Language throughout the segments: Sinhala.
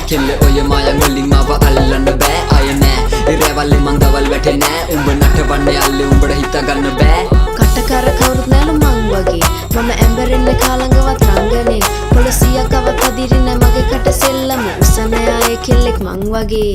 kelle oya maya ngolling mawa allanna bæ aya nෑ irewalli man dawal වැටේ නෑ උඹ නටවන්නේ අල්ලේ උඹට හිතා ගන්න බෑ කටකර කවුරුත් නැල මං වගේ මම ඇඹරෙන්නේ කාලඟවත් රංගනේ පොලිසියකවත් අදිරින්නේ මගේ කට සෙල්ලම උසන ආයේ කෙල්ලෙක් මං වගේ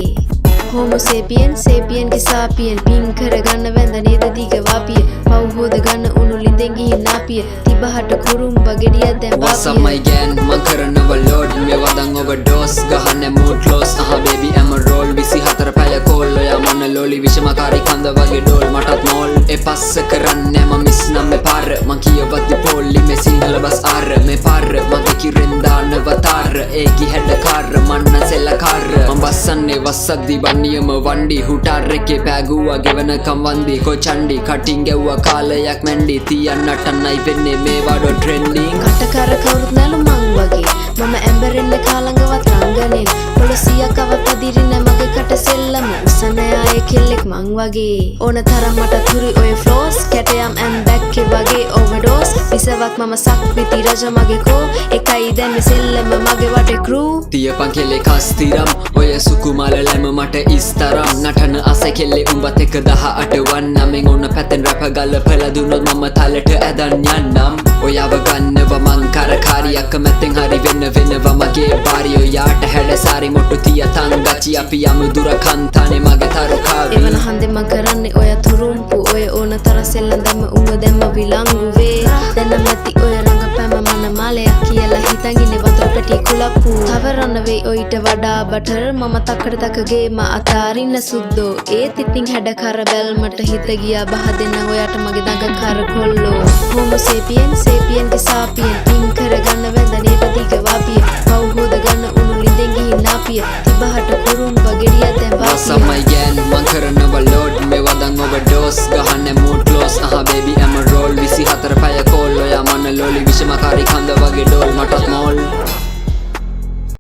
Homo sapien sapien ke sapien ping කරගන්න වැඳ නේද දිග වාපිය පව් හොද ගන්න උණු ලිඳෙන් ගිහින් නාපිය තිබහට කුරුම්බ ගෙඩියක් දැන් What's up my gang man කරනවා load මේ වදන් overdose ගහන්නේ mood close baby I'm a roll 24 පැය කෝල් ඔයා මන ලෝලි විෂමකාරී කන්ද වගේ ඩෝල් මටත් මෝල් ඒ පස්ස කරන්නේ මම මිස් නම් මේ පාර මං කියවද්දි පොල්ලි මේ සිංහල බස් ආර මේ පාර මගේ කිරෙන් දානව තාර ඒකි හැඩකාර මන්න සෙල්ලකාර මම බස්සන්නේ වස්සද්දි නියම වණ්ඩි හුටාර් එකේ පෑගුවා ගෙවනකම් වන්දි කොචණ්ඩි කටින් ගැව්වා කාලයක් මැන්ඩි තියන්නට නයි වෙන්නේ මේ වඩ ට්‍රෙන්ඩින් කටකර කවුරුත් නැල මං වගේ මම ඇඹරෙන්නේ කාලඟවත් රංගනේ පොලිසියකවත් අදිරින්නේ මගේ කට සෙල්ලම උසන ආයේ කෙල්ලෙක් මං වගේ ඕන තරම් මට තුරි ඔය ෆ්ලෝස් කැටයම් ඇන් බැක් එක වගේ ඕවර්ඩෝස් විසවක් මම සක්විති රජ මගේ කෝ එකයි දැන් සෙල්ලම මගේ වටේ ක්‍රූ තියපන් කෙලේ කස්තිරම් ඔය සුකුමාල ලැම මට ඉස්තරම් නටන අස කෙල්ලේ උඹත් එක 18 වන්නමෙන් ඕන පැතෙන් රැප ගලපලා දුන්නොත් මම තලට ඇදන් යන්නම් ඔයව ගන්නව මං කරකාරියක් මැත්තෙන් හරි වෙන්න වෙනවා මගේ බාරි ඔයාට හැඩසාරි මොට්ටු තියතන් ගචි අපි යමු දුර කන්තානේ මගේ තරුකාවි එවන හන්දේ මං කරන්නේ ඔය තුරුම්පු ඔය ඕන තර සෙල්ලම් දැම්ම උඹ දැම්ම විලංගු වේ දැන් නැති ඔය රංගපෑම මන මාලයක් කියලා හිතන් ඉන්නේ වතුර පැටි කුලප්පු තවරන්න වෙයි ඔයිට වඩා බටර් මම තක්කඩ තකගේ ම අතාරින්න සුද්දෝ ඒත් ඉතින් හැඩකර බැල්මට හිත ගියා බහ දෙන්න ඔයාට මගේ දඟ කර කොල්ලෝ Homo sapien sapien ke sapien පින් කරගන්න වැඳ නේද දිග වාපිය පව් හොද ගන්න උණු ලිඳෙන් ගිහින් නාපිය තිබහට කුරුම්බ ගෙඩියක් දැන් What's up my gang man කරනවා load මේ වදන් overdose ගහන්නේ mood close baby I'm